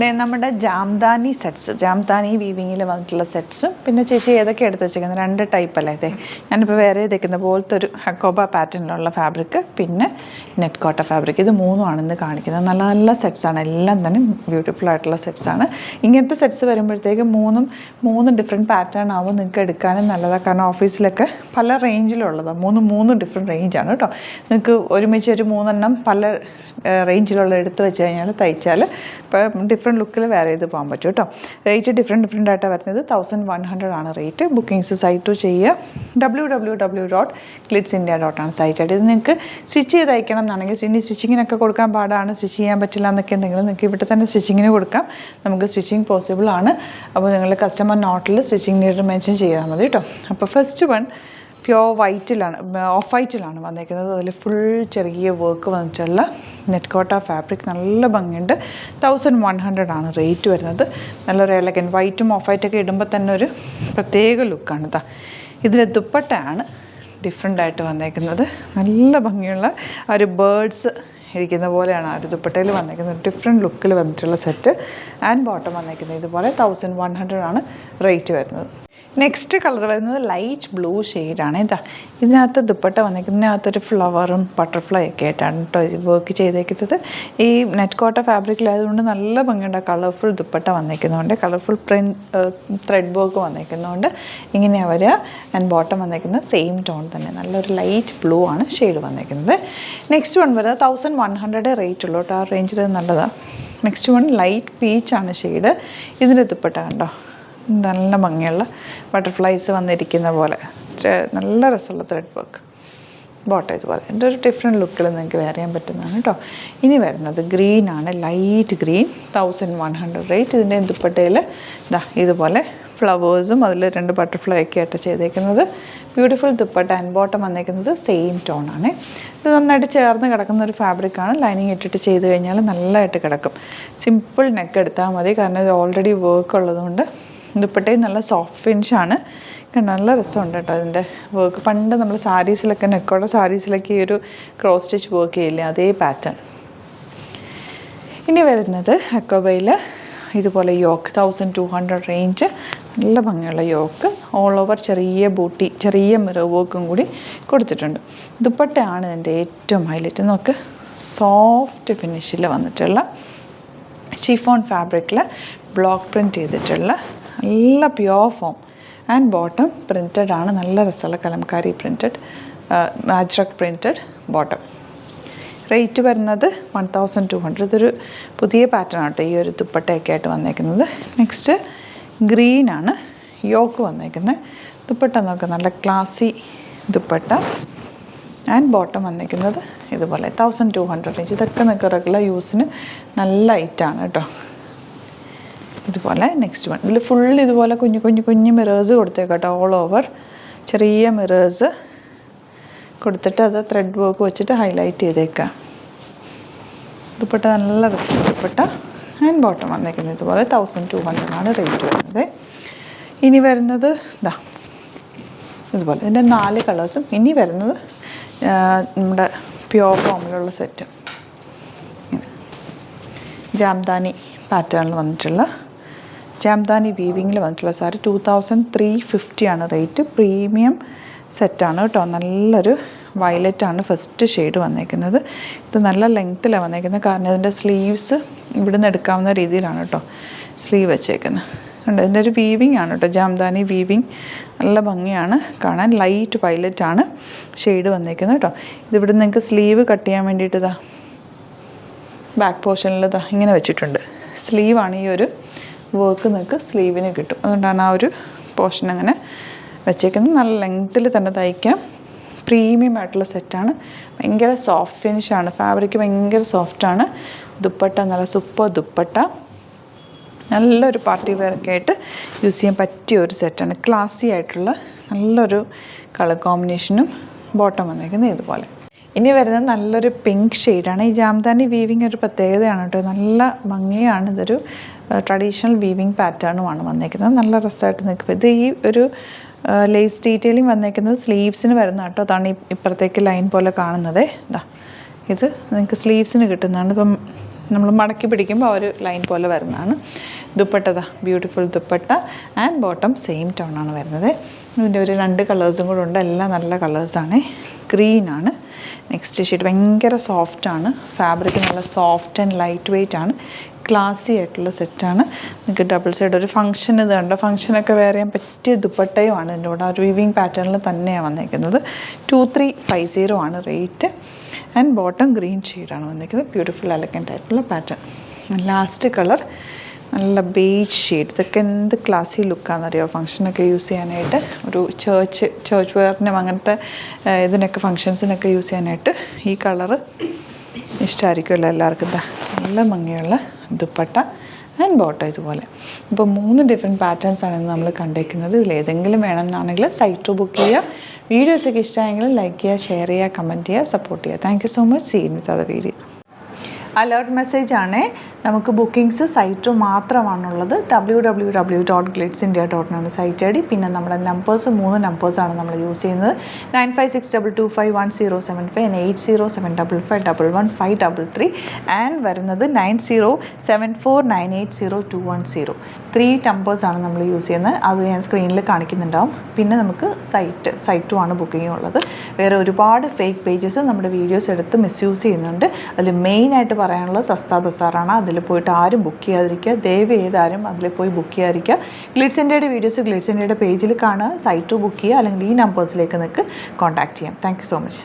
നമ്മുടെ ജാംദാനി സെറ്റ്സ്, ജാംദാനി വീവിങ്ങിൽ വന്നിട്ടുള്ള സെറ്റ്സും പിന്നെ ചേച്ചി ഏതൊക്കെ എടുത്ത് വെച്ചേക്കുന്നത് 2 ടൈപ്പ് അല്ലേ ഇതേ. ഞാനിപ്പോൾ വേറെ ഇതേക്കുന്ന പോലത്തെ ഒരു ഹക്കോബ പാറ്റേണിലുള്ള ഫാബ്രിക് പിന്നെ നെറ്റ് കോട്ട ഫാബ്രിക്, ഇത് 3 ഇന്ന് കാണിക്കുന്നത്. നല്ല നല്ല സെറ്റ്സാണ്, എല്ലാം തന്നെ ബ്യൂട്ടിഫുൾ ആയിട്ടുള്ള സെറ്റ്സാണ്. ഇങ്ങനത്തെ സെറ്റ്സ് വരുമ്പോഴത്തേക്ക് മൂന്ന് ഡിഫറെൻറ്റ് പാറ്റേൺ ആവും, നിങ്ങൾക്ക് എടുക്കാനും നല്ലതാണ്. കാരണം ഓഫീസിലൊക്കെ പല റേഞ്ചിലുള്ളതാണ്, മൂന്ന് ഡിഫറെൻറ്റ് റേഞ്ചാണ് കേട്ടോ. നിങ്ങൾക്ക് ഒരുമിച്ച് ഒരു 3 പല റേഞ്ചിലുള്ള എടുത്ത് വെച്ച് കഴിഞ്ഞാൽ തയ്ച്ചാൽ ഇപ്പോൾ ഡിഫറെൻറ്റ് ലുക്കിൽ വേറെ ചെയ്ത് പോകാൻ പറ്റും കേട്ടോ. റേറ്റ് ഡിഫറെൻറ്റ് ആയിട്ടാണ് വരുന്നത്. 1100 ആണ് റേറ്റ്. ബുക്കിങ്സ് സൈറ്റ് ചെയ്യുക. www.glitzindia.com സൈറ്റായിട്ട്. ഇത് നിങ്ങൾക്ക് സ്റ്റിച്ച് ചെയ്ത് അയക്കണം എന്നാണെങ്കിൽ, ഇനി സ്റ്റിച്ചിങ്ങിനൊക്കെ കൊടുക്കാൻ പാടാണ്, സ്റ്റിച്ച് ചെയ്യാൻ പറ്റില്ല എന്നൊക്കെ ഉണ്ടെങ്കിൽ നിങ്ങൾക്ക് ഇവിടെ തന്നെ സ്റ്റിച്ചിങ്ങിന് കൊടുക്കാം. നമുക്ക് സ്റ്റിച്ചിങ് പോസിബിൾ ആണ്. അപ്പോൾ നിങ്ങൾ കസ്റ്റമർ നോട്ടിൽ സ്റ്റിച്ചിങ് നീഡ് മെൻഷൻ ചെയ്താൽ മതി കേട്ടോ. അപ്പോൾ ഫസ്റ്റ് വൺ പ്യോർ വൈറ്റിലാണ്, ഓഫ് വൈറ്റിലാണ് വന്നിരിക്കുന്നത്. അതിൽ ഫുൾ ചെറിയ വർക്ക് വന്നിട്ടുള്ള നെറ്റ് കോട്ട ഫാബ്രിക്, നല്ല ഭംഗിയുണ്ട്. 1100 ആണ് റേറ്റ് വരുന്നത്. നല്ലൊരു എലഗൻ വൈറ്റും ഓഫ് വൈറ്റൊക്കെ ഇടുമ്പോൾ തന്നെ ഒരു പ്രത്യേക ലുക്കാണ്. ഇതാ ഇതിൽ ദുപ്പട്ടയാണ് ഡിഫറെൻ്റ് ആയിട്ട് വന്നേക്കുന്നത്. നല്ല ഭംഗിയുള്ള ആ ഒരു ബേർഡ്സ് ഇരിക്കുന്ന പോലെയാണ് ആ ഒരു ദുപ്പട്ടയിൽ വന്നേക്കുന്നത്. ഒരു ഡിഫറെൻറ്റ് ലുക്കിൽ വന്നിട്ടുള്ള സെറ്റ് ആൻഡ് ബോട്ടം വന്നേക്കുന്നത് ഇതുപോലെ. 1100 ആണ് റേറ്റ് വരുന്നത്. നെക്സ്റ്റ് കളർ വരുന്നത് ലൈറ്റ് ബ്ലൂ ഷെയ്ഡാണ്. ഇതിനകത്ത് ദുപ്പട്ട വന്നിരിക്കുന്നതിനകത്തൊരു ഫ്ലവറും ബട്ടർഫ്ലൈ ഒക്കെ ആയിട്ടാണ് കേട്ടോ ഇത് വർക്ക് ചെയ്തേക്കുന്നത്. ഈ നെറ്റ് കോട്ട ഫാബ്രിക്കിലായതുകൊണ്ട് നല്ല ഭംഗിയുണ്ട്. കളർഫുൾ ദുപ്പട്ട വന്നിരിക്കുന്നതുകൊണ്ട്, കളർഫുൾ ത്രെഡ് വർക്ക് വന്നിരിക്കുന്നതുകൊണ്ട് ഇങ്ങനെയാണ് വരിക. ആൻഡ് ബോട്ടം വന്നിരിക്കുന്നത് സെയിം ടോൺ തന്നെ, നല്ലൊരു ലൈറ്റ് ബ്ലൂ ആണ് ഷെയ്ഡ് വന്നിരിക്കുന്നത്. നെക്സ്റ്റ് വൺ വരുന്നത് 1100 റേറ്റ് ഉള്ളൂ കേട്ടോ. ആ റേഞ്ചിൽ നല്ലതാണ്. നെക്സ്റ്റ് വൺ ലൈറ്റ് പീച്ചാണ് ഷെയ്ഡ്. ഇതിൻ്റെ ദുപ്പട്ട കണ്ടോ, നല്ല ഭംഗിയുള്ള ബട്ടർഫ്ലൈസ് വന്നിരിക്കുന്ന പോലെ നല്ല രസമുള്ള ത്രെഡ് വർക്ക്. ബോട്ടം ഇതുപോലെ എൻ്റെ ഒരു ഡിഫറെൻറ്റ് ലുക്കിൽ നിങ്ങൾക്ക് വെയർ ചെയ്യാൻ പറ്റുന്നതാണ് കേട്ടോ. ഇനി വരുന്നത് ഗ്രീനാണ്, ലൈറ്റ് ഗ്രീൻ. 1100 റേറ്റ്. ഇതിൻ്റെ ദുപ്പട്ടയിൽ ഇതുപോലെ ഫ്ലവേഴ്സും അതിൽ 2 ബട്ടർഫ്ലൈ ഒക്കെ ആയിട്ട് ചെയ്തേക്കുന്നത്. ബ്യൂട്ടിഫുൾ ദുപ്പട്ട ആൻഡ് ബോട്ടം വന്നേക്കുന്നത് സെയിം ടോണാണ്. ഇത് നന്നായിട്ട് ചേർന്ന് കിടക്കുന്ന ഒരു ഫാബ്രിക്കാണ്. ലൈനിങ് ഇട്ടിട്ട് ചെയ്ത് കഴിഞ്ഞാൽ നല്ലതായിട്ട് കിടക്കും. സിമ്പിൾ നെക്ക് എടുത്താൽ മതി, കാരണം ഇത് ഓൾറെഡി വർക്ക് ഉള്ളതുകൊണ്ട്. ദുപ്പട്ടയും നല്ല സോഫ്റ്റ് ഫിനിഷാണ്. നല്ല രസമുണ്ട് കേട്ടോ ഇതിൻ്റെ വർക്ക്. പണ്ട് നമ്മൾ സാരീസിലൊക്കെ, നെക്കോടെ സാരീസിലൊക്കെ ഈ ഒരു ക്രോസ് സ്റ്റിച്ച് വർക്ക് ചെയ്യില്ലേ, അതേ പാറ്റേൺ. ഇനി വരുന്നത് ഹക്കോബയിൽ ഇതുപോലെ യോക്ക്, 1200 റേഞ്ച്. നല്ല ഭംഗിയുള്ള യോക്ക്, ഓൾ ഓവർ ചെറിയ ബൂട്ടി, ചെറിയ മിറർ വർക്കും കൂടി കൊടുത്തിട്ടുണ്ട്. ദുപ്പട്ടയാണ് ഇതിൻ്റെ ഏറ്റവും ഹൈലൈറ്റ്. നോക്ക്, സോഫ്റ്റ് ഫിനിഷിൽ വന്നിട്ടുള്ള ഷിഫോൺ ഫാബ്രിക്കിൽ ബ്ലോക്ക് പ്രിൻറ്റ് ചെയ്തിട്ടുള്ള നല്ല pure form. And bottom printed ആണ്, നല്ല രസമുള്ള Kalamkari printed, ajrak printed bottom. Rate വരുന്നത് 1200. ഇതൊരു പുതിയ പാറ്റേൺ ആട്ടോ ഈ ഒരു ദുപ്പട്ടയൊക്കെ ആയിട്ട് വന്നേക്കുന്നത്. നെക്സ്റ്റ് ഗ്രീനാണ് യോക്ക് വന്നേക്കുന്നത്. ദുപ്പട്ട നോക്കുക, നല്ല ക്ലാസി ദുപ്പട്ട. ആൻഡ് ബോട്ടം വന്നിരിക്കുന്നത് ഇതുപോലെ 1200 റേഞ്ച്. ഇതൊക്കെ നിങ്ങൾക്ക് റെഗുലർ യൂസിന് നല്ല ഐറ്റാണ് കേട്ടോ. ഇതുപോലെ നെക്സ്റ്റ് വൺ, ഇതിൽ ഫുൾ ഇതുപോലെ കുഞ്ഞു മിറേഴ്സ് കൊടുത്തേക്കാട്ടോ. ഓൾ ഓവർ ചെറിയ മിറേഴ്സ് കൊടുത്തിട്ട് അത് ത്രെഡ് വർക്ക് വെച്ചിട്ട് ഹൈലൈറ്റ് ചെയ്തേക്കാം. ദുപ്പട്ട നല്ല രസമുള്ള ദുപ്പട്ട. ആൻഡ് ബോട്ടം വന്നേക്കുന്നത് ഇതുപോലെ 1200 ആണ് റേറ്റ് വരുന്നത്. ഇനി വരുന്നത് ഇതുപോലെ ഇതിൻ്റെ 4 കളേഴ്സും. ഇനി വരുന്നത് നമ്മുടെ പ്യോർ ഫോമിലുള്ള സെറ്റ്, ജാംദാനി പാറ്റേണിൽ വന്നിട്ടുള്ള, ജാംദാനി വീവിങ്ങിൽ വന്നിട്ടുള്ള സാരി. 2350 ആണ് റേറ്റ്. പ്രീമിയം സെറ്റാണ് കേട്ടോ. നല്ലൊരു വയലറ്റാണ് ഫസ്റ്റ് ഷെയ്ഡ് വന്നേക്കുന്നത്. ഇത് നല്ല ലെങ്ത്തിലാണ് വന്നേക്കുന്നത്, കാരണം ഇതിൻ്റെ സ്ലീവ്സ് ഇവിടുന്ന് എടുക്കാവുന്ന രീതിയിലാണ് കേട്ടോ സ്ലീവ് വെച്ചേക്കുന്നത്. ഉണ്ട്, ഇതിൻ്റെ ഒരു വീവിങ് ആണ് കേട്ടോ, ജാംദാനി വീവിങ്. നല്ല ഭംഗിയാണ് കാണാൻ. ലൈറ്റ് വയലറ്റ് ആണ് ഷെയ്ഡ് വന്നേക്കുന്നത് കേട്ടോ. ഇതിവിടെ നിങ്ങൾക്ക് സ്ലീവ് കട്ട് ചെയ്യാൻ വേണ്ടിയിട്ട് ബാക്ക് പോർഷനിൽ ഇങ്ങനെ വെച്ചിട്ടുണ്ട്. സ്ലീവാണ് ഈ ഒരു വർക്ക്, നിങ്ങൾക്ക് സ്ലീവിന് കിട്ടും. അതുകൊണ്ടാണ് ആ ഒരു പോർഷൻ അങ്ങനെ വെച്ചേക്കുന്നത്. നല്ല ലെങ്ത്തിൽ തന്നെ തയ്ക്കാം. പ്രീമിയം ആയിട്ടുള്ള സെറ്റാണ്. ഭയങ്കര സോഫ്റ്റ് ഫിനിഷാണ്. ഫാബ്രിക് ഭയങ്കര സോഫ്റ്റാണ്. ദുപ്പട്ട നല്ല സൂപ്പർ ദുപ്പട്ട. നല്ലൊരു പാർട്ടി വെയറൊക്കെ ആയിട്ട് യൂസ് ചെയ്യാൻ പറ്റിയ ഒരു സെറ്റാണ്. ക്ലാസി ആയിട്ടുള്ള നല്ലൊരു കളർ കോമ്പിനേഷനും. ബോട്ടം വന്നേക്കുന്നത് ഇതുപോലെ. ഇനി വരുന്നത് നല്ലൊരു പിങ്ക് ഷെയ്ഡാണ്. ഈ ജാംദാനി വീവിങ് ഒരു പ്രത്യേകതയാണ് കേട്ടോ. നല്ല ഭംഗിയാണ്. ഇതൊരു ട്രഡീഷണൽ വീവിങ് പാറ്റേണുമാണ് വന്നേക്കുന്നത്. നല്ല രസമായിട്ട് നിൽക്കും. ഇത് ഈ ഒരു ലേസ് ഡീറ്റെയിലിംഗ് വന്നേക്കുന്നത് സ്ലീവ്സിന് വരുന്ന കേട്ടോ. അതാണ് ഇപ്പുറത്തേക്ക് ലൈൻ പോലെ കാണുന്നത്. ഇത് നിങ്ങൾക്ക് സ്ലീവ്സിന് കിട്ടുന്നതാണ്. ഇപ്പം നമ്മൾ മടക്കി പിടിക്കുമ്പോൾ ആ ഒരു ലൈൻ പോലെ വരുന്നതാണ്. Dupatta beautiful dupatta and bottom same tone ആണ് വരുന്നത്. ഇതിൻ്റെ ഒരു 2 കളേഴ്സും കൂടെ ഉണ്ട്. എല്ലാം നല്ല കളേഴ്സാണ്. ഗ്രീനാണ് നെക്സ്റ്റ് ഷെയ്ഡ്. ഭയങ്കര സോഫ്റ്റാണ് ഫാബ്രിക്, നല്ല സോഫ്റ്റ് ആൻഡ് ലൈറ്റ് വെയ്റ്റ് ആണ്. ക്ലാസി ആയിട്ടുള്ള സെറ്റാണ്. നിങ്ങൾക്ക് ഡബിൾ സൈഡ് ഒരു ഫംഗ്ഷൻ ഇത് കണ്ടോ, ഫംഗ്ഷനൊക്കെ വെയർ ചെയ്യാൻ പറ്റിയ ദുപ്പട്ടയുമാണ് ഇതിൻ്റെ കൂടെ. ഒരു വിവിങ് പാറ്റേണിൽ തന്നെയാണ് വന്നിരിക്കുന്നത്. 2350 ആണ് റേറ്റ്. ആൻഡ് ബോട്ടം ഗ്രീൻ ഷെയ്ഡാണ് വന്നിരിക്കുന്നത്. ബ്യൂട്ടിഫുൾ എലഗൻ്റ് ആയിട്ടുള്ള പാറ്റേൺ. ലാസ്റ്റ് കളർ നല്ല ബേജ് ഷെയ്ഡ്. ഇതൊക്കെ എന്ത് ക്ലാസി ലുക്കാണെന്നറിയോ ഫംഗ്ഷനൊക്കെ യൂസ് ചെയ്യാനായിട്ട്. ഒരു ചേർച്ച് വെയറിനും അങ്ങനത്തെ ഇതിനൊക്കെ ഫങ്ഷൻസിനൊക്കെ യൂസ് ചെയ്യാനായിട്ട് ഈ കളറ് ഇഷ്ടമായിരിക്കുമല്ലോ എല്ലാവർക്കും. നല്ല ഭംഗിയുള്ള ദുപ്പട്ട ആൻഡ് ബോട്ടം ഇതുപോലെ. അപ്പോൾ 3 ഡിഫറെൻറ്റ് പാറ്റേൺസാണ് ഇന്ന് നമ്മൾ കണ്ടേക്കുന്നത്. ഇതിലേതെങ്കിലും വേണമെന്നാണെങ്കിൽ സൈറ്റ് ബുക്ക് ചെയ്യുക. വീഡിയോസൊക്കെ ഇഷ്ടമായെങ്കിൽ ലൈക്ക് ചെയ്യുക, ഷെയർ ചെയ്യുക, കമൻറ്റ് ചെയ്യുക, സപ്പോർട്ട് ചെയ്യുക. Thank you so much. See you with other video. Alert message ആണ്. നമുക്ക് ബുക്കിംഗ്സ് സൈറ്റ് മാത്രമാണുള്ളത്. www.glitzindia.in ആണ് സൈറ്റ് ഐ ഡി. പിന്നെ നമ്മുടെ നമ്പേഴ്സ് 3 നമ്പേഴ്സാണ് നമ്മൾ യൂസ് ചെയ്യുന്നത്. 9562251075 and 8075551153 ആൻഡ് വരുന്നത് 9074980210. 3 നമ്പേഴ്സാണ് നമ്മൾ യൂസ് ചെയ്യുന്നത്. അത് ഞാൻ സ്ക്രീനിൽ കാണിക്കുന്നുണ്ടാവും. പിന്നെ നമുക്ക് സൈറ്റും ആണ് ബുക്കിംഗ് ഉള്ളത്. വേറെ ഒരുപാട് ഫേക്ക് പേജസ് നമ്മുടെ വീഡിയോസ് എടുത്ത് മിസ്യൂസ് ചെയ്യുന്നുണ്ട്. അതിൽ മെയിനായിട്ട് പറയാനുള്ളത് സസ്ത ബസാറാണ്. അതിൽ പോയിട്ട് ആരും ബുക്ക് ചെയ്യാതിരിക്കുക. ദയവ് ചെയ്താരും അതിൽ പോയി ബുക്ക് ചെയ്യാതിരിക്കുക. ഗ്ലിറ്റ്സ് ഇന്ത്യയുടെ വീഡിയോസ് ഗ്ലിറ്റ്സ് ഇന്ത്യയുടെ പേജിൽ കാണുക, സൈറ്റ് ബുക്ക് ചെയ്യുക, അല്ലെങ്കിൽ ഈ നമ്പേഴ്സിലേക്ക് നിങ്ങൾക്ക് കോൺടാക്ട് ചെയ്യാം. Thank you so much.